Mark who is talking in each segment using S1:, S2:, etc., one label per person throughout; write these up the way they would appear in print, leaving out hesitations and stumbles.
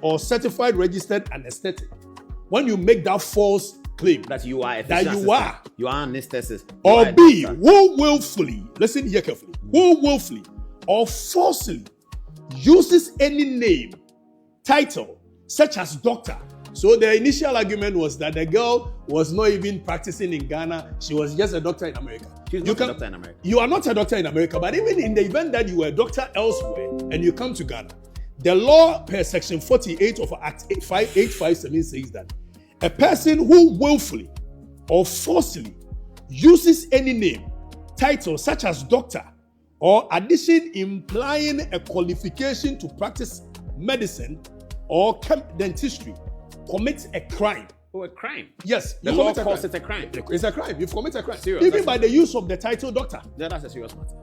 S1: or certified registered anesthetic. When you make that false claim
S2: that you are
S1: an
S2: anesthetist,
S1: or B, who willfully, listen here carefully, who willfully or falsely uses any name, title, such as doctor. So the initial argument was that the girl was not even practicing in Ghana. She was just a doctor in America.
S2: She's not a doctor in America.
S1: You are not a doctor in America, but even in the event that you were a doctor elsewhere and you come to Ghana, the law per section 48 of Act 5857 says that a person who willfully or falsely uses any name, title such as doctor, or addition implying a qualification to practice medicine or dentistry commits a crime.
S2: Oh, a crime?
S1: Yes.
S2: The law calls it a crime.
S1: It's a crime. You've committed a crime.
S2: Serious,
S1: even by the use of the title doctor.
S2: Yeah, that's a serious matter.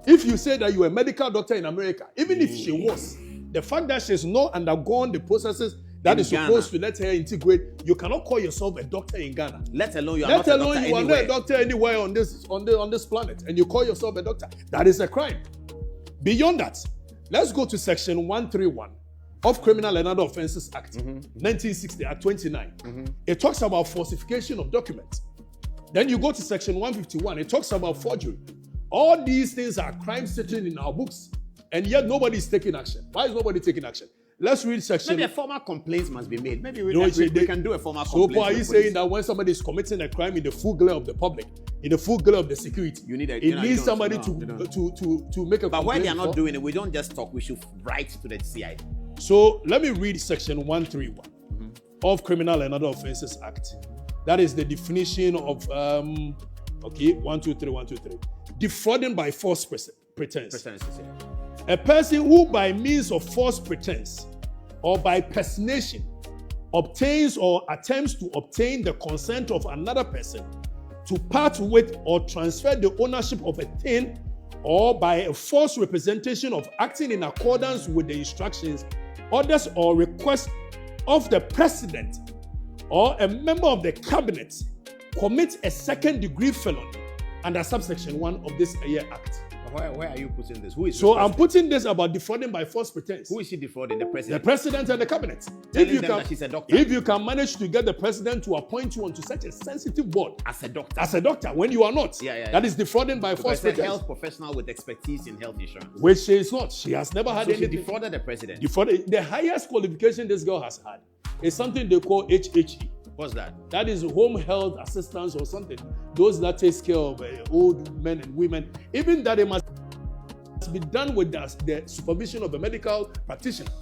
S1: If you say that you are a medical doctor in America, even if she was, the fact that she's not undergone the processes that is supposed to let her integrate, you cannot call yourself a doctor in Ghana.
S2: Let alone you are not a
S1: doctor anywhere on this planet, and you call yourself a doctor. That is a crime. Beyond that, let's go to section 131 of Criminal and Other Offences Act, 1960 at 29. It talks about falsification of documents. Then you go to section 151. It talks about forgery. All these things are crimes sitting in our books, and yet nobody is taking action. Why is nobody taking action? Let's read section.
S2: Maybe a formal complaint must be made. Maybe we can do a formal complaint.
S1: So, are you saying that when somebody is committing a crime in the full glare of the public, in the full glare of the security, it needs somebody to make a complaint?
S2: But when they are not doing it, we don't just talk. We should write to the CID.
S1: So let me read section 131 of Criminal and Other Offences Act. That is the definition of 123. Defrauding by false pretense. A person who by means of false pretense or by personation obtains or attempts to obtain the consent of another person to part with or transfer the ownership of a thing, or by a false representation of acting in accordance with the instructions, orders, or requests of the president or a member of the cabinet, commits a second-degree felony under subsection 1 of this Act.
S2: Where are you putting this? Who is
S1: so I'm putting this about defrauding by false pretense.
S2: Who is she defrauding? The president?
S1: The president and the cabinet.
S2: That she's a doctor.
S1: If you can manage to get the president to appoint you onto such a sensitive board
S2: as a doctor
S1: when you are not, that is defrauding by false pretense.
S2: A health professional with expertise in health insurance.
S1: Which she is not. She has never had anything.
S2: She defrauded the president.
S1: The highest qualification this girl has had is something they call HHE.
S2: What's that?
S1: That is home health assistance or something. Those that takes care of old men and women. Even that it must be done with the supervision of a medical practitioner.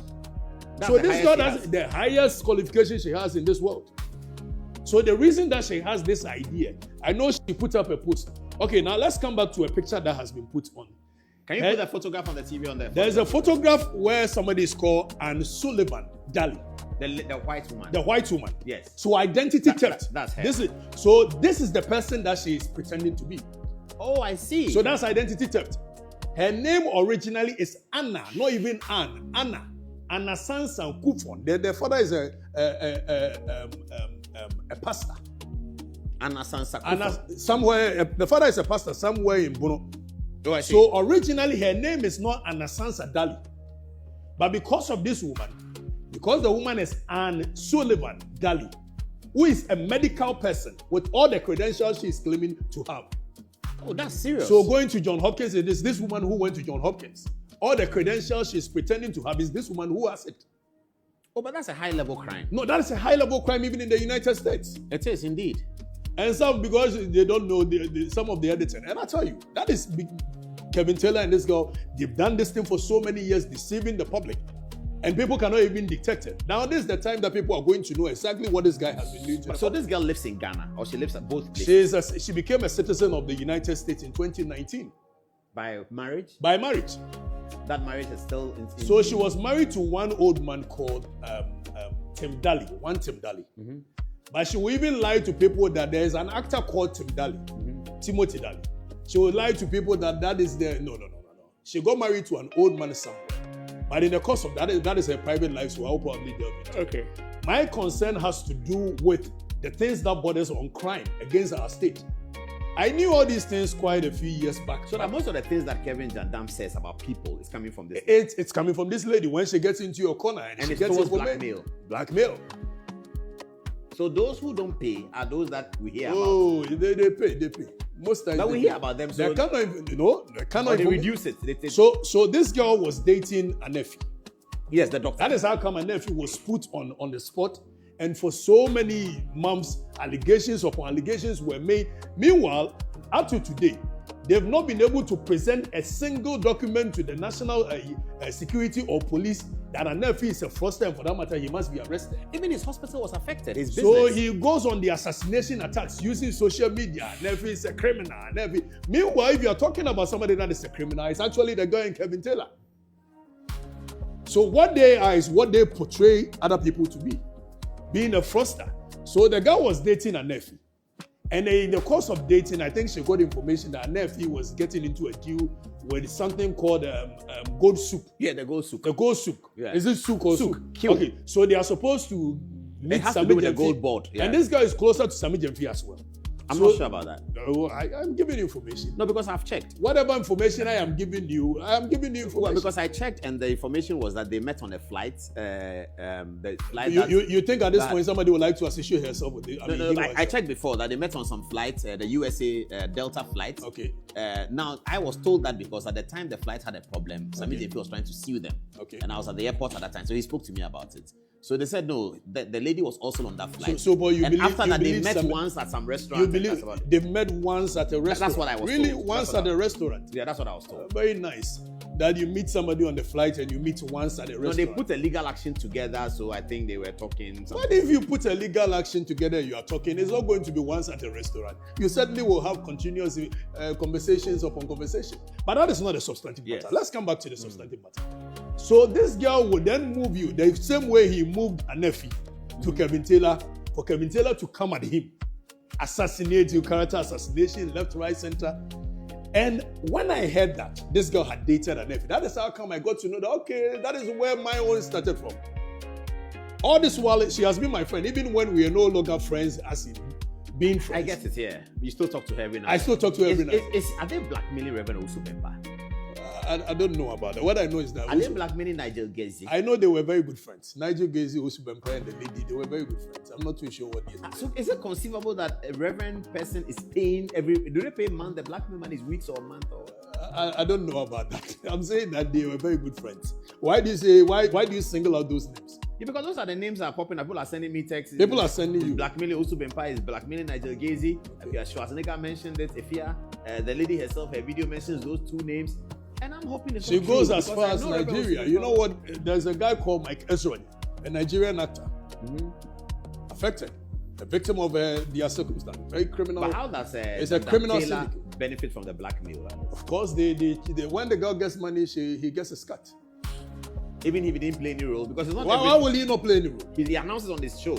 S1: So this girl has the highest qualification she has in this world. So the reason that she has this idea, I know she put up a post. Okay, now let's come back to a picture that has been put on.
S2: Can you put a photograph on the TV on there?
S1: There's a photograph where somebody is called Anne Sullivan Daly.
S2: The white woman.
S1: The white woman.
S2: Yes.
S1: So identity theft.
S2: That's her.
S1: This is the person that she is pretending to be.
S2: Oh, I see.
S1: So that's identity theft. Her name originally is Anna, not even Anne. Anna Sansan Kufon. The father is a pastor.
S2: Anna Sansan Kufon.
S1: The father is a pastor somewhere in Bono.
S2: Oh, I see.
S1: So originally her name is not Anna Sansa Daly. But because of this woman, because the woman is Anne Sullivan Daly, who is a medical person with all the credentials she is claiming to have.
S2: Oh, that's serious.
S1: So going to Johns Hopkins, it is this woman who went to Johns Hopkins. All the credentials she's pretending to have is this woman who has it.
S2: Oh, but that's a high-level crime.
S1: No, that is a high-level crime even in the United States.
S2: It is indeed.
S1: And some, because they don't know some of the editing. And I tell you, that is Kevin Taylor and this girl, they've done this thing for so many years, deceiving the public. And people cannot even detect it. Now, this is the time that people are going to know exactly what this guy has been doing.
S2: So this girl lives in Ghana, or she lives at both places?
S1: She became a citizen of the United States in 2019.
S2: By marriage?
S1: By marriage.
S2: That marriage is still in
S1: So she was married to one old man called Tim Daly. Mm-hmm. But she will even lie to people that there is an actor called Tim Daly, Timothy Daly. She will lie to people that is there. No. She got married to an old man somewhere. But in the course of that is her private life, so I'll probably delve into it.
S2: Okay.
S1: My concern has to do with the things that borders on crime against our state. I knew all these things quite a few years back.
S2: So that most of the things that Kelvin Adom says about people is coming from this.
S1: It's coming from this lady when she gets into your corner and she
S2: it's
S1: gets
S2: towards blackmail.
S1: Blackmail.
S2: So those who don't pay are those that we hear about.
S1: Oh, they pay. Most times.
S2: But we hear about them. So
S1: they cannot even, they cannot
S2: they
S1: even
S2: reduce it.
S1: So this girl was dating a nephew.
S2: Yes, the doctor.
S1: That is how come a nephew was put on the spot. And for so many months, allegations upon allegations were made. Meanwhile, up to today, they've not been able to present a single document to the national security or police that a nephew is a fraudster, and for that matter, he must be arrested.
S2: Even his hospital was affected. His
S1: so
S2: business.
S1: he goes on the assassination attacks using social media. Nephew is a criminal. Nephew. Meanwhile, if you are talking about somebody that is a criminal, it's actually the guy in Kevin Taylor. So what they are is what they portray other people to be. Being a fraudster. So the guy was dating a nephew. And in the course of dating, I think she got information that a nephew was getting into a deal with something called gold soup.
S2: Yeah, the gold soup.
S1: The gold soup.
S2: Yeah.
S1: Is it souk or soup? Okay, so they are supposed to meet
S2: Sami with the gold board. Yeah.
S1: And this guy is closer to Sami Jemfi as well.
S2: I'm not sure about that.
S1: No, I'm giving you information.
S2: No, because I've checked.
S1: Whatever information I am giving you information.
S2: Well, because I checked and the information was that they met on a flight. The flight.
S1: You think at this point somebody would like to associate herself with it?
S2: I checked before that they met on some flight, the USA Delta flight.
S1: Okay.
S2: Now, I was told that because at the time the flight had a problem, Sami Jemfi was trying to sue them.
S1: Okay.
S2: And I was at the airport at that time, so he spoke to me about it. So they said no, the lady was also on that flight.
S1: But you believe
S2: after that they met
S1: Sami,
S2: once at some restaurant.
S1: You believe they met once at a restaurant?
S2: That's what I was
S1: really
S2: told.
S1: Once at a restaurant?
S2: Yeah, that's what I was told.
S1: Very nice. That you meet somebody on the flight and you meet once at a restaurant.
S2: No, they put a legal action together, so I think they were talking.
S1: But if you put a legal action together, you are talking, it's not going to be once at a restaurant. You certainly will have continuous conversations upon conversation. But that is not a substantive matter. Let's come back to the substantive matter. So this girl would then move you the same way he moved a nephew to Kevin Taylor, for Kevin Taylor to come at him, assassinate you, character assassination, left, right, center. And when I heard that this girl had dated a nephew, that is how come I got to know that, okay, that is where my own started from. All this while, she has been my friend, even when we are no longer friends, as in being friends.
S2: I get it, yeah. You still talk to her every night.
S1: I still talk to her every night.
S2: Are they blackmailing Reverend Osubempa?
S1: I don't know about that. What I know is that...
S2: Are they blackmailing Nigel Gezi?
S1: I know they were very good friends. Nigel Gezi, Osubempa, and the lady, they were very good friends. I'm not too sure what they are.
S2: So is it conceivable that a reverend person is paying do they pay month? The blackmail money is weeks or month? Or?
S1: I don't know about that. I'm saying that they were very good friends. Why do you single out those names?
S2: Yeah, because those are the names that are popping up. People are sending me texts.
S1: People are sending you.
S2: Blackmailing Osubempa is blackmailing Nigel Gezi. Schwarzenegger mentioned it. The lady herself, her video mentions those two names. And I'm hoping it's
S1: she goes as far as Nigeria. You know what? There's a guy called Mike Ezroni, a Nigerian actor, affected, a victim of their circumstance, very criminal.
S2: But how does
S1: it's a criminal
S2: Taylor benefit from the blackmail? Right?
S1: Of course, they when the girl gets money, he gets a cut.
S2: Even if he didn't play any role, because it's not.
S1: Why will he not play any role?
S2: He announces on this show.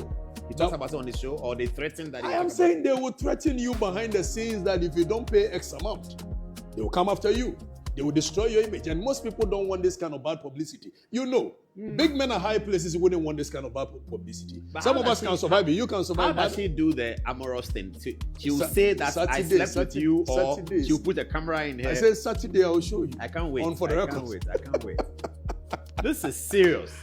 S2: He talks about it on this show, or they threaten that.
S1: I am saying they will threaten you behind the scenes that if you don't pay X amount, they will come after you. They will destroy your image. And most people don't want this kind of bad publicity. You know, big men at high places wouldn't want this kind of bad publicity. But some of us can survive it. You can survive it.
S2: How does she do the amorous thing? She will say that I slept with you, or she will put a camera in here.
S1: I said Saturday, I will show you.
S2: I can't wait.
S1: On for the record.
S2: I can't wait. This is serious.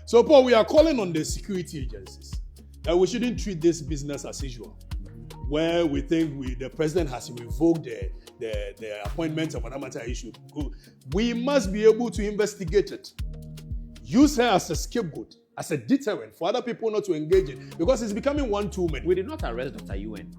S1: So, Paul, we are calling on the security agencies that we shouldn't treat this business as usual, where we think the president has revoked the appointment of an matter issue. We must be able to investigate it. Use her as a scapegoat, as a deterrent for other people not to engage in, because it's becoming one too many.
S2: We did not arrest Dr. UN.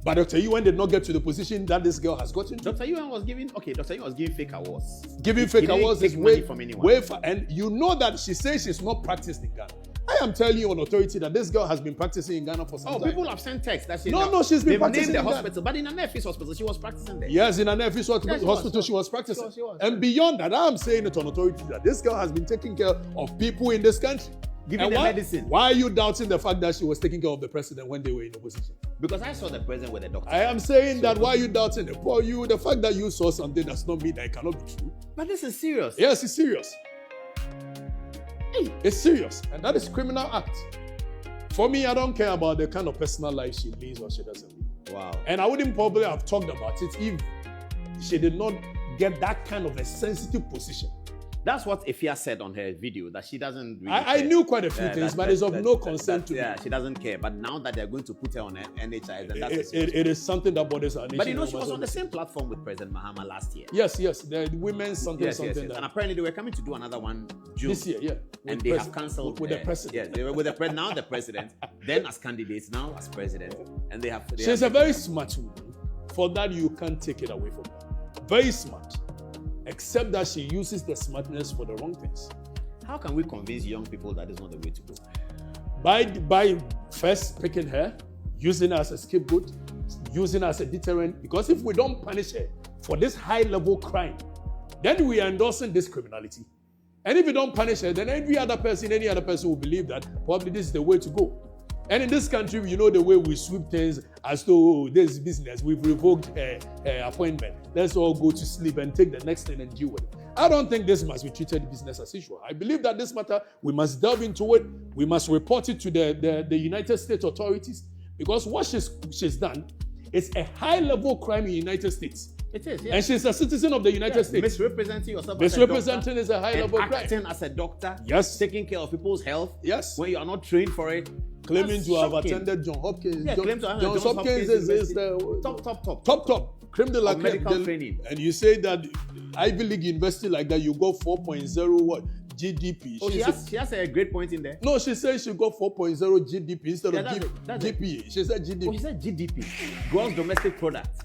S1: But Dr. UN did not get to the position that this girl has gotten to.
S2: Dr. UN was giving fake awards.
S1: Giving fake awards is
S2: money from anyone.
S1: Way far. And you know that she says she's not practiced in Ghana. I am telling you on authority that this girl has been practicing in Ghana for some time.
S2: Oh, people have sent texts that she's
S1: she's been practicing
S2: named the
S1: in
S2: hospital, but in an Nephis hospital, she was practicing there.
S1: Yes, in an Nephis hospital, she was practicing.
S2: She was.
S1: And beyond that, I am saying it on authority that this girl has been taking care of people in this country.
S2: Giving them medicine.
S1: Why are you doubting the fact that she was taking care of the president when they were in opposition?
S2: Because I saw the president with the doctor.
S1: I am saying that why are you doubting it? Paul, the fact that you saw something does not mean that it cannot be true.
S2: But this is serious.
S1: Yes, it's serious. It's serious. And that is criminal act. For me, I don't care about the kind of personal life she leads or she doesn't lead.
S2: Wow.
S1: And I wouldn't probably have talked about it if she did not get that kind of a sensitive position.
S2: That's what Efia said on her video, that she doesn't really
S1: I
S2: care.
S1: knew quite a few things, but it's of no concern to me.
S2: Yeah, she doesn't care. But now that they're going to put her on NHI, then that's
S1: it is something that bothers our nation.
S2: But you know, she was on the same platform with President Mahama last year.
S1: Yes, the women's something.
S2: Yes. And apparently they were coming to do another one June.
S1: This year, yeah.
S2: And they have cancelled
S1: with the president.
S2: Yes, they were with the now the president, then as candidates, now as president. And they have.
S1: She's a very smart woman. For that, you can't take it away from her. Very smart. Except that she uses the smartness for the wrong things.
S2: How can we convince young people that is not the way to go?
S1: By first picking her, using her as a scapegoat, using her as a deterrent. Because if we don't punish her for this high-level crime, then we are endorsing this criminality. And if we don't punish her, then any other person will believe that probably this is the way to go. And in this country, you know the way we sweep things as though this is business. We've revoked her appointment. Let's all go to sleep and take the next thing and deal with it. I don't think this must be treated business as usual. I believe that this matter, we must delve into it. We must report it to the United States authorities, because what she's done is a high-level crime in the United States.
S2: It is, yeah.
S1: And she's a citizen of the United States.
S2: Misrepresenting yourself
S1: Misrepresenting is a high-level crime.
S2: Acting as a doctor.
S1: Yes.
S2: Taking care of people's health.
S1: Yes.
S2: When you are not trained for it.
S1: Claiming to have attended Johns Hopkins.
S2: Yeah, claim to have
S1: Johns Hopkins is the top. Creme de la creme.
S2: Medical training.
S1: And you say that Ivy League university like that, you got 4.0 what? GDP.
S2: Oh, she has a great point in there.
S1: No, she said she got 4.0 GDP instead of GPA. She said GDP.
S2: Oh, she said GDP. Gross domestic product.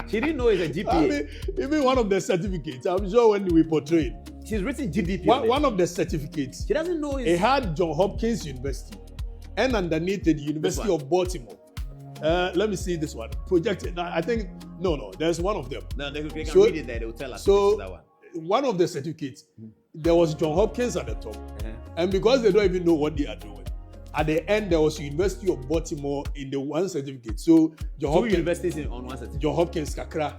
S2: She didn't know it's a GPA.
S1: I mean, even one of the certificates, I'm sure when we portrayed.
S2: She's written GDP.
S1: One of the certificates.
S2: She doesn't know
S1: it had Johns Hopkins University and underneath it, the University of Baltimore. Let me see this one. Projected. I think, no, there's one of them.
S2: No, they can read it there. They will tell us.
S1: So,
S2: that
S1: one of the certificates, there was Johns Hopkins at the top. And because they don't even know what they are doing, at the end, there was University of Baltimore in the one certificate. So,
S2: Johns Hopkins universities on one certificate.
S1: Johns Hopkins, Kakra.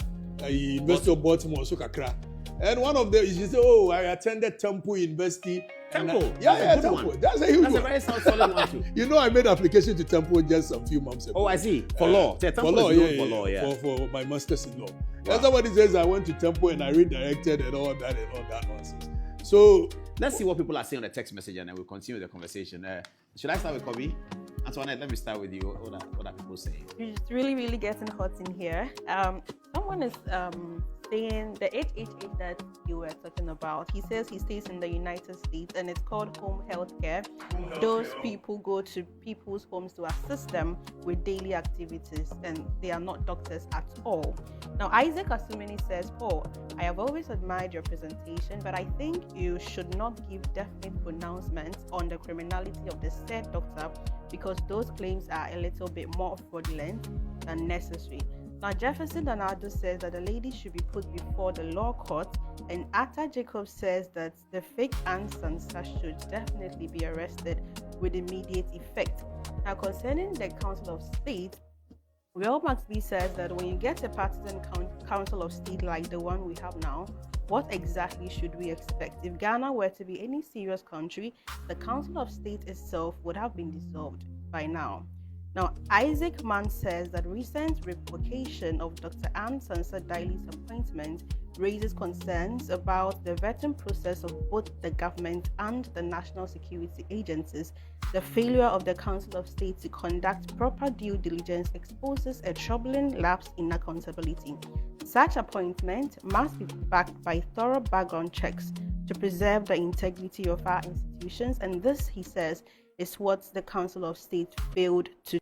S1: University of Baltimore, also Kakra. And one of them, she said, "Oh, I attended Temple University."
S2: Temple?
S1: Yeah, Temple. That's a huge one.
S2: That's a very solid one too.
S1: You know, I made application to Temple just a few months ago.
S2: Oh, I see.
S1: For law.
S2: For law,
S1: For my master's in law. Wow. And somebody says I went to Temple and I redirected and all that nonsense. So
S2: let's see what people are saying on the text message and then we'll continue the conversation. Should I start with Kobe? Antoinette, let me start with you. What are people saying?
S3: It's really, really getting hot in here. Someone is saying the HHH that you were talking about. He says he stays in the United States and it's called home health care. Those people go to people's homes to assist them with daily activities and they are not doctors at all. Now, Isaac Asumini says, Paul, I have always admired your presentation, but I think you should not give definite pronouncements on the criminality of the said doctor because those claims are a little bit more fraudulent than necessary. Now, Jefferson Donaldo says that the lady should be put before the law court, and Atta Jacob says that the fake Anne Sansa should definitely be arrested with immediate effect. Now, concerning the Council of State, Will Maxby says that when you get a partisan Council of State like the one we have now, what exactly should we expect? If Ghana were to be any serious country, the Council of State itself would have been dissolved by now. Now, Isaac Mann says that recent revocation of Dr. Anne Sansa Daly's appointment raises concerns about the vetting process of both the government and the national security agencies. The failure of the Council of State to conduct proper due diligence exposes a troubling lapse in accountability. Such appointment must be backed by thorough background checks to preserve the integrity of our institutions, and this, he says, is what the Council of State failed to